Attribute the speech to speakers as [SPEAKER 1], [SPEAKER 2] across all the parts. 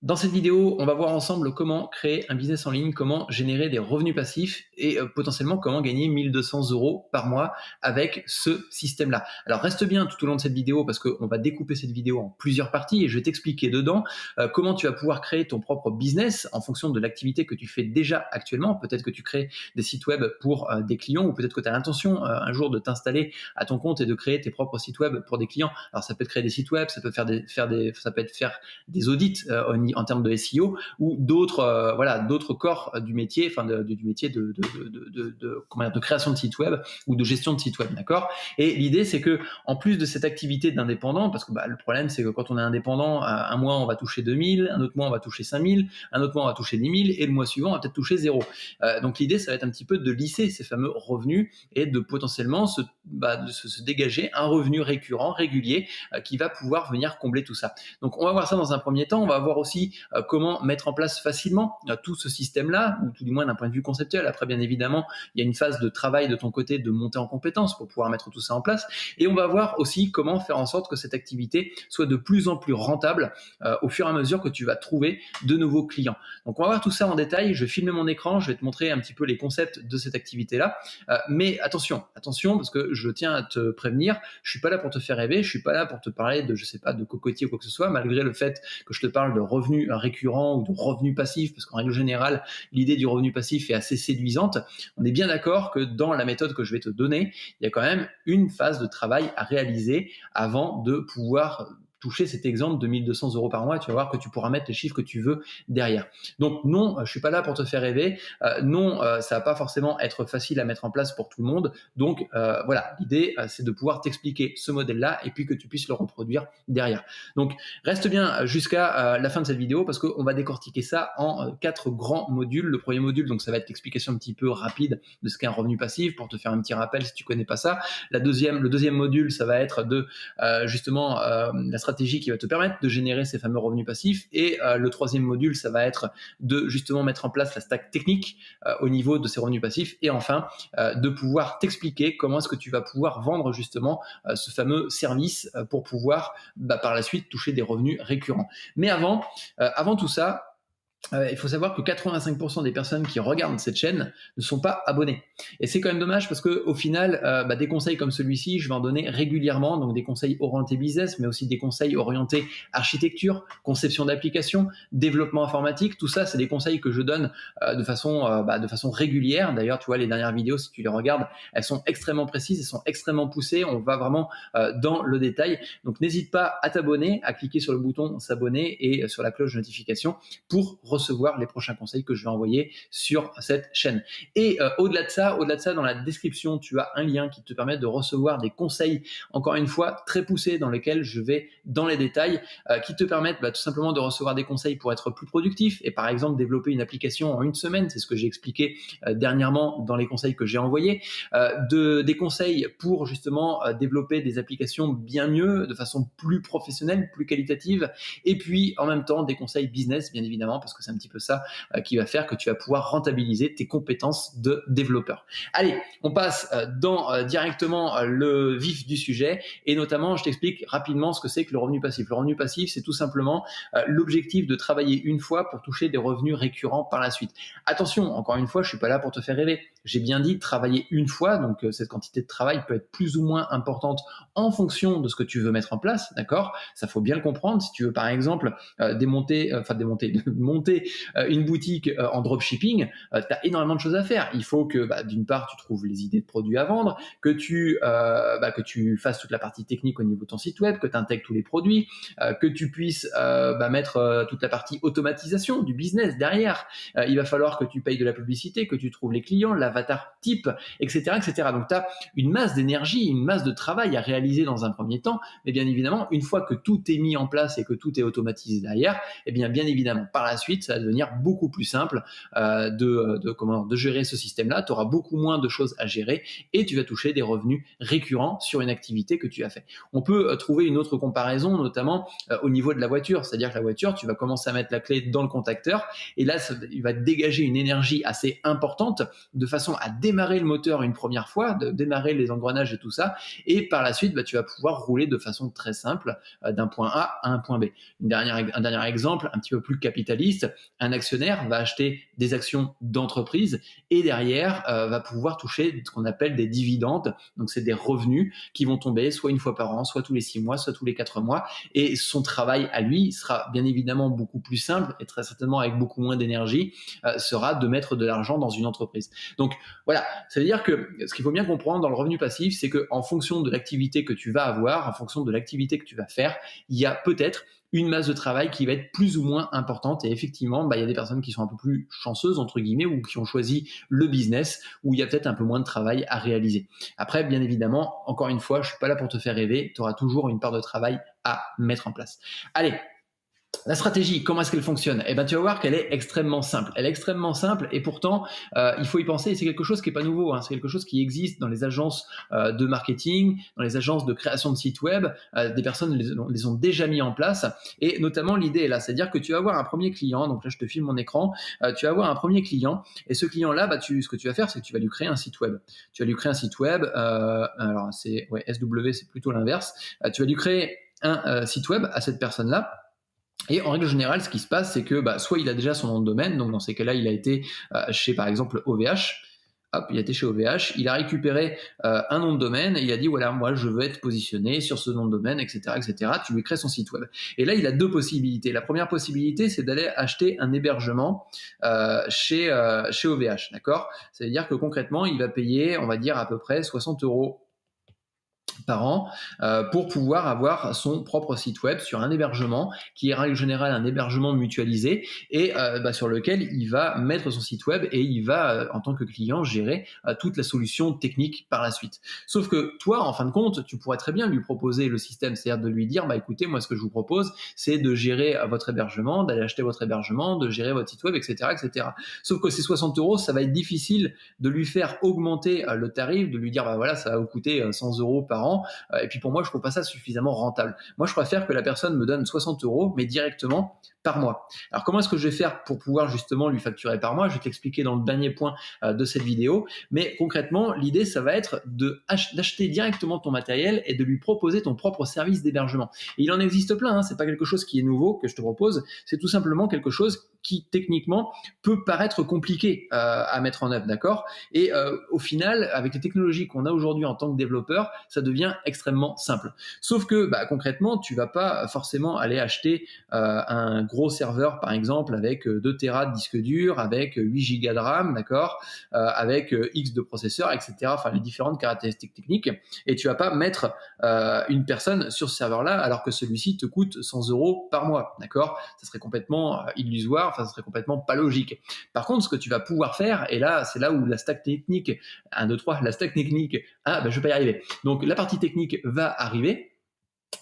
[SPEAKER 1] Dans cette vidéo, on va voir ensemble comment créer un business en ligne, comment générer des revenus passifs et potentiellement comment gagner 1200 € par mois avec ce système-là. Alors reste bien tout au long de cette vidéo parce qu'on va découper cette vidéo en plusieurs parties et je vais t'expliquer dedans comment tu vas pouvoir créer ton propre business en fonction de l'activité que tu fais déjà actuellement. Peut-être que tu crées des sites web pour des clients ou peut-être que tu as l'intention un jour de t'installer à ton compte et de créer tes propres sites web pour des clients. Alors ça peut être créer des sites web, ça peut faire des audits en termes de SEO ou d'autres corps du métier, du métier de création de site web ou de gestion de site web, d'accord. Et l'idée c'est que en plus de cette activité d'indépendant, parce que le problème c'est que quand on est indépendant, un mois on va toucher 2000, un autre mois on va toucher 5000, un autre mois on va toucher 10 000 et le mois suivant on va peut-être toucher 0. Donc l'idée ça va être un petit peu de lisser ces fameux revenus et de potentiellement se dégager un revenu récurrent, régulier, qui va pouvoir venir combler tout ça. Donc on va voir ça dans un premier temps. On va voir aussi comment mettre en place facilement tout ce système-là, ou tout du moins d'un point de vue conceptuel. Après, bien évidemment, il y a une phase de travail de ton côté, de montée en compétences pour pouvoir mettre tout ça en place. Et on va voir aussi comment faire en sorte que cette activité soit de plus en plus rentable au fur et à mesure que tu vas trouver de nouveaux clients. Donc on va voir tout ça en détail. Je vais filmer mon écran, je vais te montrer un petit peu les concepts de cette activité-là. Mais attention, parce que je tiens à te prévenir, je suis pas là pour te faire rêver, je suis pas là pour te parler de, je sais pas, de cocotier ou quoi que ce soit, malgré le fait que je te parle de revenus récurrents ou de revenus passifs, parce qu'en règle générale, l'idée du revenu passif est assez séduisante. On est bien d'accord que dans la méthode que je vais te donner, il y a quand même une phase de travail à réaliser avant de pouvoir toucher cet exemple de 1200 € par mois. Tu vas voir que tu pourras mettre les chiffres que tu veux derrière. Donc non, je suis pas là pour te faire rêver. Non, ça va pas forcément être facile à mettre en place pour tout le monde. Donc voilà, l'idée c'est de pouvoir t'expliquer ce modèle-là et puis que tu puisses le reproduire derrière. Donc reste bien jusqu'à la fin de cette vidéo parce qu'on va décortiquer ça en 4 grands modules. Le premier module, donc ça va être l'explication un petit peu rapide de ce qu'est un revenu passif pour te faire un petit rappel si tu connais pas ça. Le deuxième module, ça va être de justement la stratégie qui va te permettre de générer ces fameux revenus passifs. Et le troisième module, ça va être de justement mettre en place la stack technique au niveau de ces revenus passifs. Et enfin, de pouvoir t'expliquer comment est-ce que tu vas pouvoir vendre justement ce fameux service pour pouvoir par la suite toucher des revenus récurrents. Mais avant tout ça, il faut savoir que 85% des personnes qui regardent cette chaîne ne sont pas abonnées. Et c'est quand même dommage parce que au final, des conseils comme celui-ci, je vais en donner régulièrement, donc des conseils orientés business, mais aussi des conseils orientés architecture, conception d'applications, développement informatique. Tout ça, c'est des conseils que je donne de façon régulière. D'ailleurs, tu vois, les dernières vidéos, si tu les regardes, elles sont extrêmement précises, elles sont extrêmement poussées. On va vraiment dans le détail. Donc, n'hésite pas à t'abonner, à cliquer sur le bouton s'abonner et sur la cloche de notification pour recevoir les prochains conseils que je vais envoyer sur cette chaîne. Et au-delà de ça, dans la description, tu as un lien qui te permet de recevoir des conseils, encore une fois, très poussés dans lesquels je vais dans les détails, qui te permettent tout simplement de recevoir des conseils pour être plus productif et par exemple développer une application en une semaine. C'est ce que j'ai expliqué dernièrement dans les conseils que j'ai envoyés. Des conseils pour justement développer des applications bien mieux, de façon plus professionnelle, plus qualitative. Et puis en même temps, des conseils business, bien évidemment, parce que c'est un petit peu ça qui va faire que tu vas pouvoir rentabiliser tes compétences de développeur. Allez, on passe dans directement le vif du sujet et notamment, je t'explique rapidement ce que c'est que le revenu passif. Le revenu passif, c'est tout simplement l'objectif de travailler une fois pour toucher des revenus récurrents par la suite. Attention, encore une fois, je suis pas là pour te faire rêver. J'ai bien dit travailler une fois, donc cette quantité de travail peut être plus ou moins importante en fonction de ce que tu veux mettre en place, d'accord? Ça faut bien le comprendre. Si tu veux par exemple monter une boutique en dropshipping, tu as énormément de choses à faire. Il faut que d'une part tu trouves les idées de produits à vendre, que tu fasses toute la partie technique au niveau de ton site web, que tu intègres tous les produits, que tu puisses mettre toute la partie automatisation du business derrière. Il va falloir que tu payes de la publicité, que tu trouves les clients, l'avatar type, etc. Donc tu as une masse d'énergie, une masse de travail à réaliser dans un premier temps, mais bien évidemment, une fois que tout est mis en place et que tout est automatisé derrière, et bien évidemment, par la suite, suite, ça va devenir beaucoup plus simple de gérer ce système-là. Tu auras beaucoup moins de choses à gérer et tu vas toucher des revenus récurrents sur une activité que tu as fait. On peut trouver une autre comparaison, notamment au niveau de la voiture. C'est-à-dire que la voiture, tu vas commencer à mettre la clé dans le contacteur et là, il va dégager une énergie assez importante de façon à démarrer le moteur une première fois, de démarrer les engrenages et tout ça. Et par la suite, tu vas pouvoir rouler de façon très simple d'un point A à un point B. Un dernier exemple, un petit peu plus capitaliste, un actionnaire va acheter des actions d'entreprise et derrière va pouvoir toucher ce qu'on appelle des dividendes. Donc c'est des revenus qui vont tomber soit une fois par an, soit tous les 6 mois, soit tous les 4 mois. Et son travail à lui sera bien évidemment beaucoup plus simple et très certainement avec beaucoup moins d'énergie, sera de mettre de l'argent dans une entreprise. Donc voilà, ça veut dire que ce qu'il faut bien comprendre dans le revenu passif, c'est qu'en fonction de l'activité que tu vas avoir, en fonction de l'activité que tu vas faire, il y a peut-être une masse de travail qui va être plus ou moins importante. Et effectivement, il y a des personnes qui sont un peu plus chanceuses, entre guillemets, ou qui ont choisi le business où il y a peut-être un peu moins de travail à réaliser. Après, bien évidemment, encore une fois, je suis pas là pour te faire rêver. Tu auras toujours une part de travail à mettre en place. Allez, la stratégie, comment est-ce qu'elle fonctionne? Tu vas voir qu'elle est extrêmement simple. Elle est extrêmement simple et pourtant, il faut y penser. Et c'est quelque chose qui est pas nouveau. C'est quelque chose qui existe dans les agences de marketing, dans les agences de création de sites web. Des personnes les ont déjà mis en place. Et notamment, l'idée est là, c'est-à-dire que tu vas avoir un premier client. Donc là, je te filme mon écran. Tu vas avoir un premier client et ce client-là, ce que tu vas faire, c'est que tu vas lui créer un site web. Tu vas lui créer un site web. Alors SW, c'est plutôt l'inverse. Tu vas lui créer un site web à cette personne-là. Et en règle générale, ce qui se passe, c'est que soit il a déjà son nom de domaine, donc dans ces cas-là, il a été chez par exemple OVH. Hop, il a été chez OVH, il a récupéré un nom de domaine et il a dit voilà, moi je veux être positionné sur ce nom de domaine, etc., etc. Tu lui crées son site web. Et là, il a deux possibilités. La première possibilité, c'est d'aller acheter un hébergement chez OVH, d'accord? Ça veut dire que concrètement, il va payer, on va dire à peu près 60 € par an pour pouvoir avoir son propre site web sur un hébergement qui est en règle générale un hébergement mutualisé et sur lequel il va mettre son site web et il va en tant que client gérer toute la solution technique par la suite. Sauf que toi, en fin de compte, tu pourrais très bien lui proposer le système, c'est-à-dire de lui dire écoutez, moi ce que je vous propose, c'est de gérer votre hébergement, d'aller acheter votre hébergement, de gérer votre site web, etc., etc. Sauf que ces 60 €, ça va être difficile de lui faire augmenter le tarif, de lui dire voilà, ça va vous coûter 100 € par an. Et puis pour moi, je trouve pas ça suffisamment rentable. Moi, je préfère que la personne me donne 60 €, mais directement par mois. Alors comment est-ce que je vais faire pour pouvoir justement lui facturer par mois? Je vais t'expliquer dans le dernier point de cette vidéo. Mais concrètement, l'idée, ça va être d'acheter directement ton matériel et de lui proposer ton propre service d'hébergement. Et il en existe plein. C'est pas quelque chose qui est nouveau que je te propose. C'est tout simplement quelque chose qui techniquement peut paraître compliqué à mettre en œuvre, d'accord? Et au final, avec les technologies qu'on a aujourd'hui en tant que développeur, ça devient extrêmement simple. Sauf que concrètement, tu vas pas forcément aller acheter un gros serveur, par exemple, avec 2 Tera de disque dur, avec 8 Go de RAM, d'accord, avec X de processeur, etc. Enfin, les différentes caractéristiques techniques. Et tu vas pas mettre une personne sur ce serveur-là alors que celui-ci te coûte 100 € par mois, d'accord? Ça serait complètement illusoire, ça serait complètement pas logique. Par contre, ce que tu vas pouvoir faire, et là, c'est là où la stack technique, 1, 2, 3, la stack technique, je vais pas y arriver. Donc, la partie technique va arriver,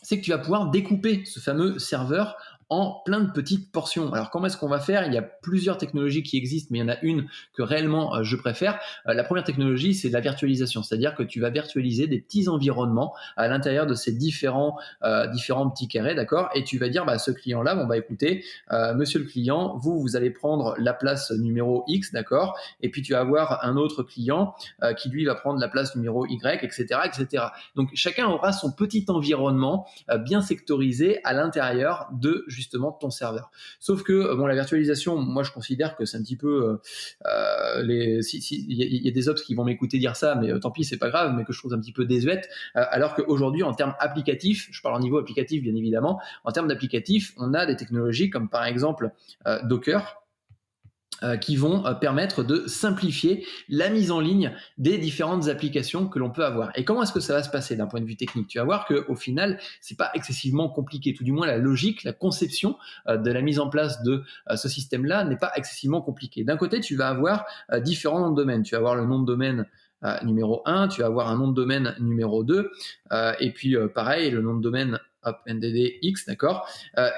[SPEAKER 1] c'est que tu vas pouvoir découper ce fameux serveur en plein de petites portions. Alors comment est-ce qu'on va faire? Il y a plusieurs technologies qui existent, mais il y en a une que réellement je préfère. La première technologie, c'est la virtualisation, c'est-à-dire que tu vas virtualiser des petits environnements à l'intérieur de ces différents petits carrés, d'accord? Et tu vas dire à ce client-là, écoutez, monsieur le client, vous allez prendre la place numéro X, d'accord? Et puis tu vas avoir un autre client qui lui va prendre la place numéro Y, etc., etc. Donc chacun aura son petit environnement bien sectorisé à l'intérieur de justement ton serveur. Sauf que la virtualisation, moi je considère que c'est un petit peu il y a des ops qui vont m'écouter dire ça, mais tant pis, c'est pas grave, mais que je trouve un petit peu désuète, alors qu'aujourd'hui en termes applicatifs, je parle en niveau applicatif bien évidemment, en termes d'applicatifs, on a des technologies comme par exemple Docker, qui vont permettre de simplifier la mise en ligne des différentes applications que l'on peut avoir. Et comment est-ce que ça va se passer d'un point de vue technique? Tu vas voir qu'au final, c'est pas excessivement compliqué. Tout du moins, la logique, la conception de la mise en place de ce système-là n'est pas excessivement compliquée. D'un côté, tu vas avoir différents noms de domaine. Tu vas avoir le nom de domaine numéro 1, tu vas avoir un nom de domaine numéro 2, et puis pareil, le nom de domaine NDDX, d'accord,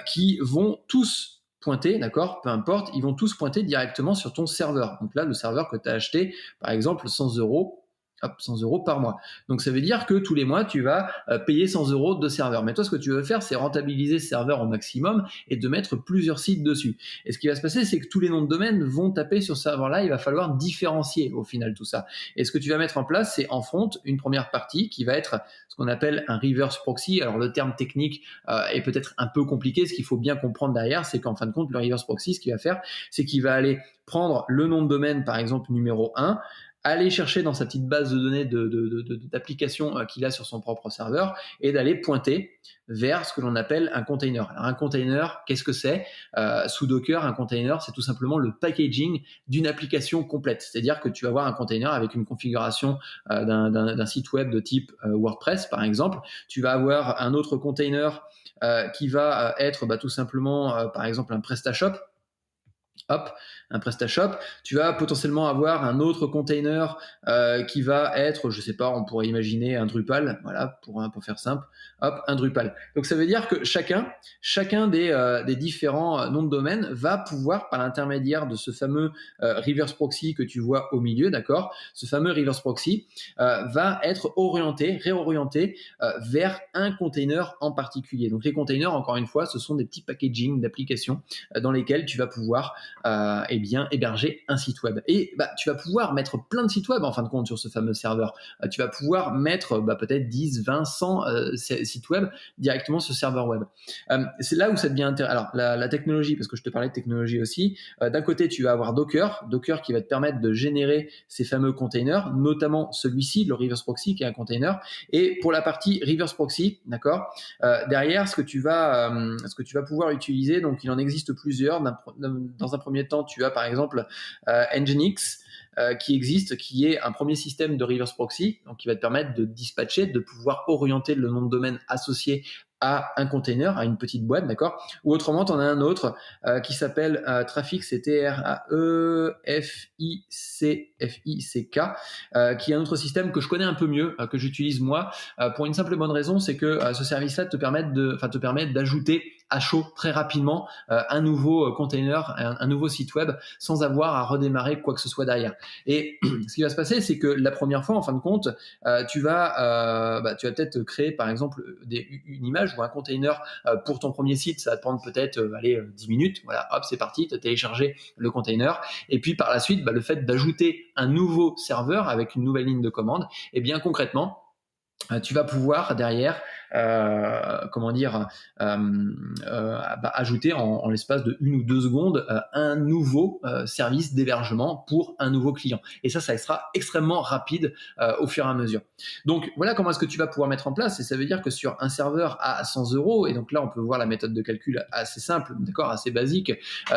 [SPEAKER 1] qui vont tous pointer, d'accord, peu importe, ils vont tous pointer directement sur ton serveur. Donc là, le serveur que tu as acheté, par exemple, 100 euros, hop, 100 euros par mois. Donc ça veut dire que tous les mois, tu vas payer 100 euros de serveur. Mais toi, ce que tu veux faire, c'est rentabiliser ce serveur au maximum et de mettre plusieurs sites dessus. Et ce qui va se passer, c'est que tous les noms de domaine vont taper sur ce serveur-là. Il va falloir différencier au final tout ça. Et ce que tu vas mettre en place, c'est en front une première partie qui va être ce qu'on appelle un reverse proxy. Alors le terme technique est peut-être un peu compliqué. Ce qu'il faut bien comprendre derrière, c'est qu'en fin de compte, le reverse proxy, ce qu'il va faire, c'est qu'il va aller prendre le nom de domaine, par exemple numéro 1, aller chercher dans sa petite base de données d'applications qu'il a sur son propre serveur et d'aller pointer vers ce que l'on appelle un container. Alors un container, qu'est-ce que c'est? Sous Docker, un container, c'est tout simplement le packaging d'une application complète. C'est-à-dire que tu vas avoir un container avec une configuration d'un site web de type WordPress, par exemple. Tu vas avoir un autre container qui va être tout simplement, par exemple, un PrestaShop. Hop, un PrestaShop. Tu vas potentiellement avoir un autre container qui va être, je sais pas, on pourrait imaginer un Drupal, voilà, pour faire simple. Hop, un Drupal. Donc ça veut dire que chacun des différents noms de domaine va pouvoir, par l'intermédiaire de ce fameux reverse proxy que tu vois au milieu, d'accord, ce fameux reverse proxy va être réorienté vers un container en particulier. Donc les containers, encore une fois, ce sont des petits packaging d'applications dans lesquels tu vas pouvoir héberger un site web. Et tu vas pouvoir mettre plein de sites web en fin de compte sur ce fameux serveur. Tu vas pouvoir mettre peut-être 10, 20, 100 sites web directement sur ce serveur web. C'est là où ça devient intéressant. Alors la technologie, parce que je te parlais de technologie aussi, d'un côté tu vas avoir Docker qui va te permettre de générer ces fameux containers, notamment celui-ci, le reverse proxy qui est un container. Et pour la partie reverse proxy, d'accord, derrière ce que tu vas pouvoir utiliser, donc il en existe plusieurs. Dans un premier temps, tu as par exemple Nginx qui existe, qui est un premier système de reverse proxy, donc qui va te permettre de dispatcher, de pouvoir orienter le nom de domaine associé à un container, à une petite boîte, d'accord? Ou autrement, tu en as un autre qui s'appelle Trafic, c'est Traefick, qui est un autre système que je connais un peu mieux, que j'utilise moi, pour une simple et bonne raison, c'est que ce service-là te permet d'ajouter à chaud très rapidement un nouveau container, un nouveau site web, sans avoir à redémarrer quoi que ce soit derrière. Et ce qui va se passer, c'est que la première fois, en fin de compte, tu vas peut-être créer, par exemple, une image ou un container pour ton premier site. Ça va te prendre peut-être 10 minutes. Voilà, hop, c'est parti, tu as téléchargé le container. Et puis par la suite, le fait d'ajouter un nouveau serveur avec une nouvelle ligne de commande, et bien concrètement, tu vas pouvoir derrière ajouter en l'espace de 1 ou 2 secondes un nouveau service d'hébergement pour un nouveau client. Et ça sera extrêmement rapide au fur et à mesure. Donc voilà comment est-ce que tu vas pouvoir mettre en place. Et ça veut dire que sur un serveur à 100 euros, et donc là on peut voir la méthode de calcul assez simple, d'accord, assez basique,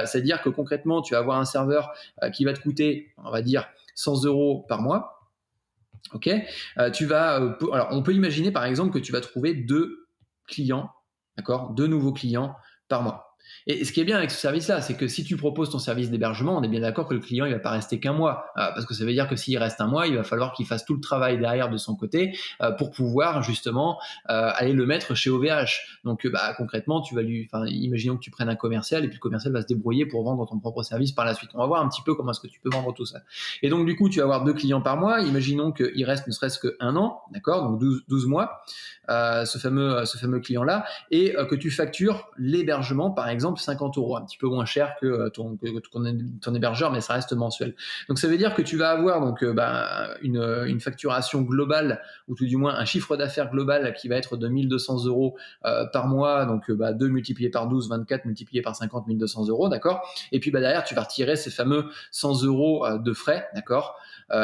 [SPEAKER 1] c'est-à-dire que concrètement tu vas avoir un serveur qui va te coûter, on va dire, 100 euros par mois. Ok, alors on peut imaginer par exemple que tu vas trouver 2 clients, d'accord, 2 nouveaux clients par mois. Et ce qui est bien avec ce service-là, c'est que si tu proposes ton service d'hébergement, on est bien d'accord que le client il va pas rester qu'un mois, parce que ça veut dire que s'il reste un mois, il va falloir qu'il fasse tout le travail derrière de son côté pour pouvoir justement aller le mettre chez OVH. Donc concrètement, imaginons que tu prennes un commercial et puis le commercial va se débrouiller pour vendre ton propre service par la suite. On va voir un petit peu comment est-ce que tu peux vendre tout ça. Et donc du coup, tu vas avoir 2 clients par mois. Imaginons qu'il reste ne serait-ce qu'un an, d'accord, donc 12 mois, ce fameux client-là, et que tu factures l'hébergement par exemple 50 euros, un petit peu moins cher que ton hébergeur, mais ça reste mensuel. Donc ça veut dire que tu vas avoir donc une facturation globale, ou tout du moins un chiffre d'affaires global qui va être de 1200 euros par mois, donc 2 multiplié par 12, 24 multiplié par 50, 1200 euros, d'accord. Et puis derrière, tu vas retirer ces fameux 100 euros de frais, d'accord.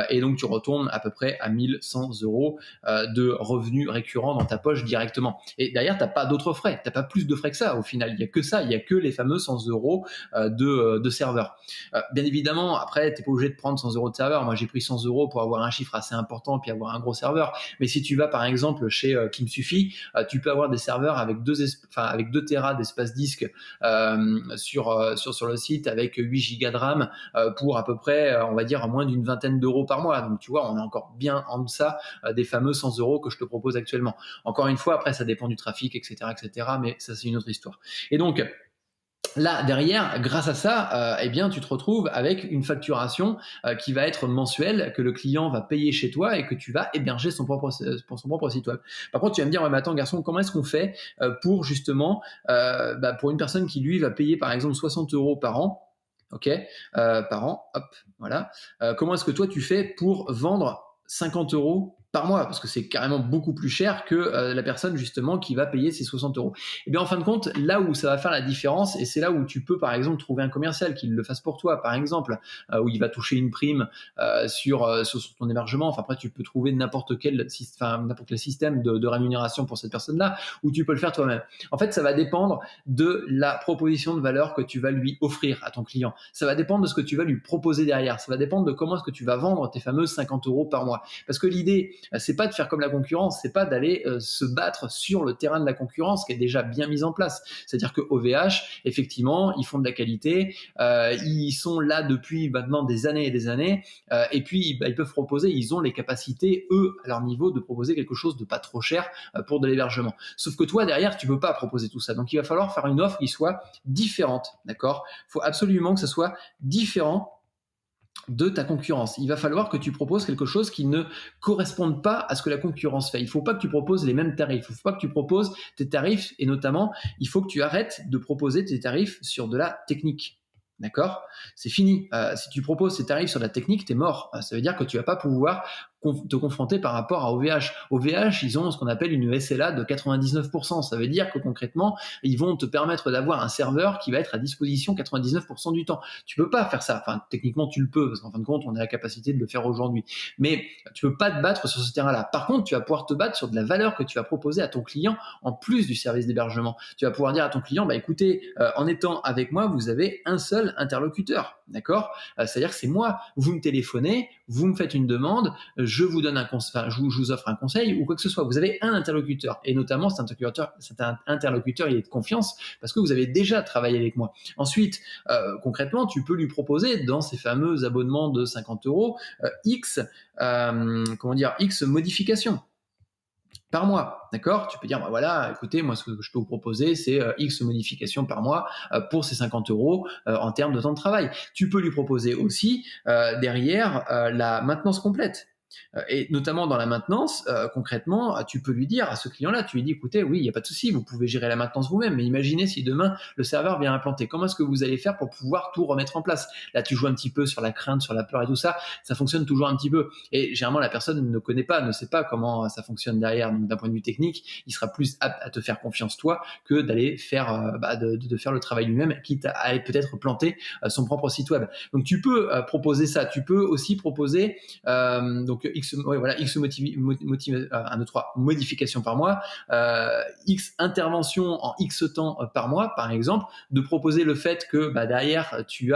[SPEAKER 1] Et donc tu retournes à peu près à 1100 euros de revenus récurrents dans ta poche directement. Et derrière, t'as pas d'autres frais, t'as pas plus de frais que ça. Au final, il y a que ça, il y a que les fameux 100 euros de serveur. Bien évidemment, après, t'es pas obligé de prendre 100 euros de serveur. Moi, j'ai pris 100 euros pour avoir un chiffre assez important puis avoir un gros serveur. Mais si tu vas par exemple chez Qui me suffit, tu peux avoir des serveurs avec 2 Tera d'espace disque sur le site avec 8 gigas de RAM pour à peu près, on va dire, moins d'une vingtaine d'euros par mois. Donc tu vois, on est encore bien en deçà des fameux 100 euros que je te propose actuellement. Encore une fois, après ça dépend du trafic, etc., mais ça c'est une autre histoire. Et donc Là, derrière, grâce à ça, eh bien, tu te retrouves avec une facturation qui va être mensuelle, que le client va payer chez toi et que tu vas héberger pour son propre site web. Par contre, tu vas me dire, ouais, mais attends, garçon, comment est-ce qu'on fait pour justement, pour une personne qui, lui, va payer, par exemple, 60 euros par an, ok, par an, hop, voilà. Comment est-ce que toi, tu fais pour vendre 50 euros par mois, parce que c'est carrément beaucoup plus cher que la personne justement qui va payer ses 60 euros. Et bien en fin de compte, là où ça va faire la différence, et c'est là où tu peux par exemple trouver un commercial qui le fasse pour toi, par exemple, où il va toucher une prime sur ton hébergement. Enfin après, tu peux trouver n'importe quel système de rémunération pour cette personne-là, ou tu peux le faire toi-même. En fait, ça va dépendre de la proposition de valeur que tu vas lui offrir à ton client. Ça va dépendre de ce que tu vas lui proposer derrière. Ça va dépendre de comment est-ce que tu vas vendre tes fameux 50 euros par mois. Parce que l'idée, c'est pas de faire comme la concurrence, c'est pas d'aller se battre sur le terrain de la concurrence qui est déjà bien mise en place. C'est-à-dire que OVH, effectivement, ils font de la qualité, ils sont là depuis maintenant des années et des années, et puis ils peuvent proposer, ils ont les capacités, eux, à leur niveau, de proposer quelque chose de pas trop cher pour de l'hébergement. Sauf que toi, derrière, tu peux pas proposer tout ça. Donc il va falloir faire une offre qui soit différente, d'accord ? Il faut absolument que ce soit différent de ta concurrence. Il va falloir que tu proposes quelque chose qui ne corresponde pas à ce que la concurrence fait. Il ne faut pas que tu proposes les mêmes tarifs. Il ne faut pas que tu proposes tes tarifs, et notamment, il faut que tu arrêtes de proposer tes tarifs sur de la technique. D'accord ? C'est fini. Si tu proposes tes tarifs sur la technique, t'es mort. Ça veut dire que tu vas pas pouvoir te confronter par rapport à OVH. OVH, ils ont ce qu'on appelle une SLA de 99%. Ça veut dire que concrètement, ils vont te permettre d'avoir un serveur qui va être à disposition 99% du temps. Tu peux pas faire ça. Enfin, techniquement, tu le peux, parce qu'en fin de compte, on a la capacité de le faire aujourd'hui. Mais tu peux pas te battre sur ce terrain-là. Par contre, tu vas pouvoir te battre sur de la valeur que tu vas proposer à ton client en plus du service d'hébergement. Tu vas pouvoir dire à ton client, bah écoutez, en étant avec moi, vous avez un seul interlocuteur. D'accord ? C'est-à-dire que c'est moi. Vous me téléphonez, vous me faites une demande, je vous donne je vous offre un conseil ou quoi que ce soit. Vous avez un interlocuteur, et notamment cet interlocuteur, il est de confiance parce que vous avez déjà travaillé avec moi. Ensuite, concrètement, tu peux lui proposer dans ces fameux abonnements de 50 euros X modifications par mois, d'accord ? Tu peux dire, bah voilà, écoutez, moi ce que je peux vous proposer, c'est X modifications par mois pour ces 50 euros en termes de temps de travail. Tu peux lui proposer aussi derrière la maintenance complète. Et notamment dans la maintenance, concrètement, tu peux lui dire à ce client-là, tu lui dis, écoutez, oui, il n'y a pas de souci, vous pouvez gérer la maintenance vous-même, mais imaginez si demain le serveur vient implanter, comment est-ce que vous allez faire pour pouvoir tout remettre en place ? Là, tu joues un petit peu sur la crainte, sur la peur et tout ça, ça fonctionne toujours un petit peu. Et généralement, la personne ne connaît pas, ne sait pas comment ça fonctionne derrière. Donc, d'un point de vue technique, il sera plus apte à te faire confiance toi que d'aller faire, de faire le travail lui-même, quitte à aller peut-être planter son propre site web. Donc, tu peux proposer ça. Tu peux aussi proposer X modifications par mois, X interventions en X temps par mois, par exemple, de proposer le fait que derrière tu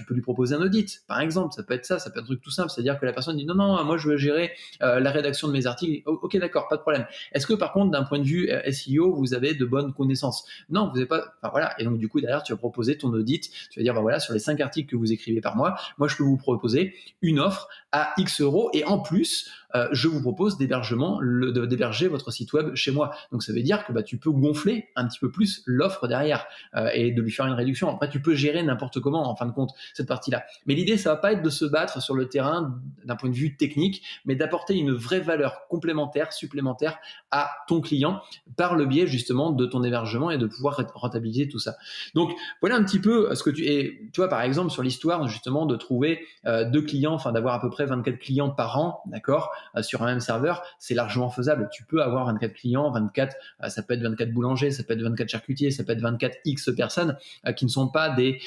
[SPEAKER 1] peux lui proposer un audit, par exemple. Ça peut être ça, ça peut être un truc tout simple, c'est-à-dire que la personne dit non, moi je veux gérer la rédaction de mes articles. Ok, d'accord, pas de problème. Est-ce que par contre d'un point de vue SEO vous avez de bonnes connaissances ? Non, vous n'avez pas. Enfin voilà. Et donc du coup derrière tu vas proposer ton audit. Tu vas dire voilà, sur les 5 articles que vous écrivez par mois, moi je peux vous proposer une offre à X euros, et en plus je vous propose d'héberger votre site web chez moi. Donc ça veut dire que tu peux gonfler un petit peu plus l'offre derrière et de lui faire une réduction. Après tu peux gérer n'importe comment en fin de compte cette partie-là. Mais l'idée ça va pas être de se battre sur le terrain d'un point de vue technique, mais d'apporter une vraie valeur complémentaire, supplémentaire à ton client par le biais justement de ton hébergement et de pouvoir rentabiliser tout ça. Donc voilà un petit peu ce que tu vois par exemple sur l'histoire justement de trouver 2 clients, enfin d'avoir à peu près 24 clients par an, d'accord, sur un même serveur, c'est largement faisable. Tu peux avoir 24 clients, 24, ça peut être 24 boulangers, ça peut être 24 charcutiers, ça peut être 24 X personnes qui ne sont pas des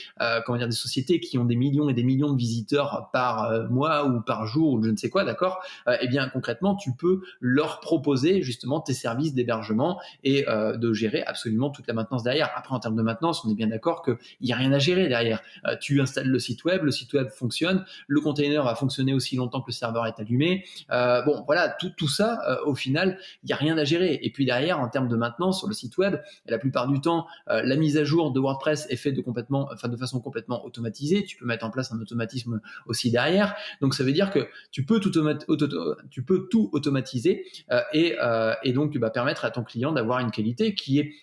[SPEAKER 1] sociétés qui ont des millions et des millions de visiteurs par mois ou par jour ou je ne sais quoi, d'accord. Eh bien concrètement, tu peux leur proposer justement tes services d'hébergement et de gérer absolument toute la maintenance derrière. Après, en termes de maintenance, on est bien d'accord qu'il n'y a rien à gérer derrière. Tu installes le site web fonctionne, le container va fonctionner aussi longtemps que le serveur est allumé. Bon, voilà, tout ça, au final, il n'y a rien à gérer. Et puis derrière, en termes de maintenance sur le site web, la plupart du temps, la mise à jour de WordPress est faite de façon complètement automatisée. Tu peux mettre en place un automatisme aussi derrière. Donc ça veut dire que tu peux tout automatiser et donc permettre à ton client d'avoir une qualité qui est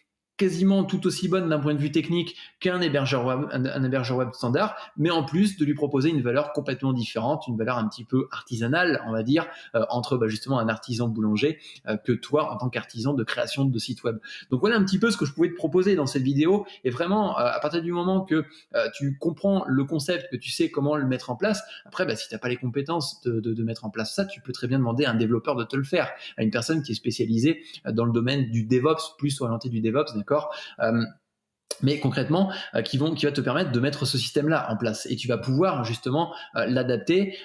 [SPEAKER 1] quasiment tout aussi bonne d'un point de vue technique qu'un hébergeur web, un hébergeur web standard, mais en plus de lui proposer une valeur complètement différente, une valeur un petit peu artisanale, on va dire, entre justement un artisan boulanger que toi en tant qu'artisan de création de site web. Donc voilà un petit peu ce que je pouvais te proposer dans cette vidéo, et vraiment à partir du moment que tu comprends le concept, que tu sais comment le mettre en place, après si tu n'as pas les compétences de mettre en place ça, tu peux très bien demander à un développeur de te le faire, à une personne qui est spécialisée dans le domaine du DevOps, plus orienté du DevOps, d'accord, mais concrètement, qui va te permettre de mettre ce système-là en place. Et tu vas pouvoir justement l'adapter,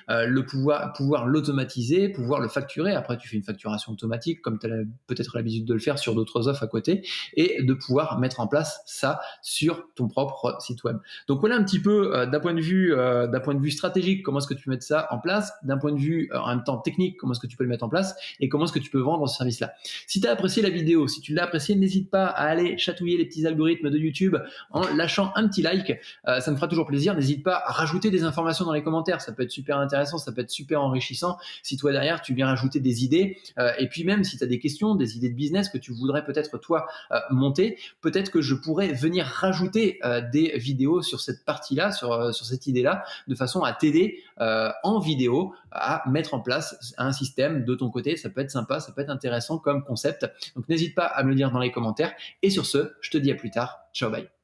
[SPEAKER 1] pouvoir l'automatiser, pouvoir le facturer. Après, tu fais une facturation automatique, comme tu as peut-être l'habitude de le faire sur d'autres offres à côté, et de pouvoir mettre en place ça sur ton propre site web. Donc voilà un petit peu d'un point de vue stratégique, comment est-ce que tu peux mettre ça en place, d'un point de vue en même temps technique, comment est-ce que tu peux le mettre en place, et comment est-ce que tu peux vendre ce service-là. Si tu as apprécié la vidéo, si tu l'as apprécié, n'hésite pas à aller chatouiller les petits algorithmes de YouTube en lâchant un petit like, ça me fera toujours plaisir. N'hésite pas à rajouter des informations dans les commentaires, ça peut être super intéressant, ça peut être super enrichissant si toi derrière tu viens rajouter des idées, et puis même si tu as des questions, des idées de business que tu voudrais peut-être toi monter, peut-être que je pourrais venir rajouter des vidéos sur cette partie-là, sur cette idée-là, de façon à t'aider en vidéo à mettre en place un système de ton côté. Ça peut être sympa, ça peut être intéressant comme concept, donc n'hésite pas à me le dire dans les commentaires, et sur ce, je te dis à plus tard. Ciao, bye.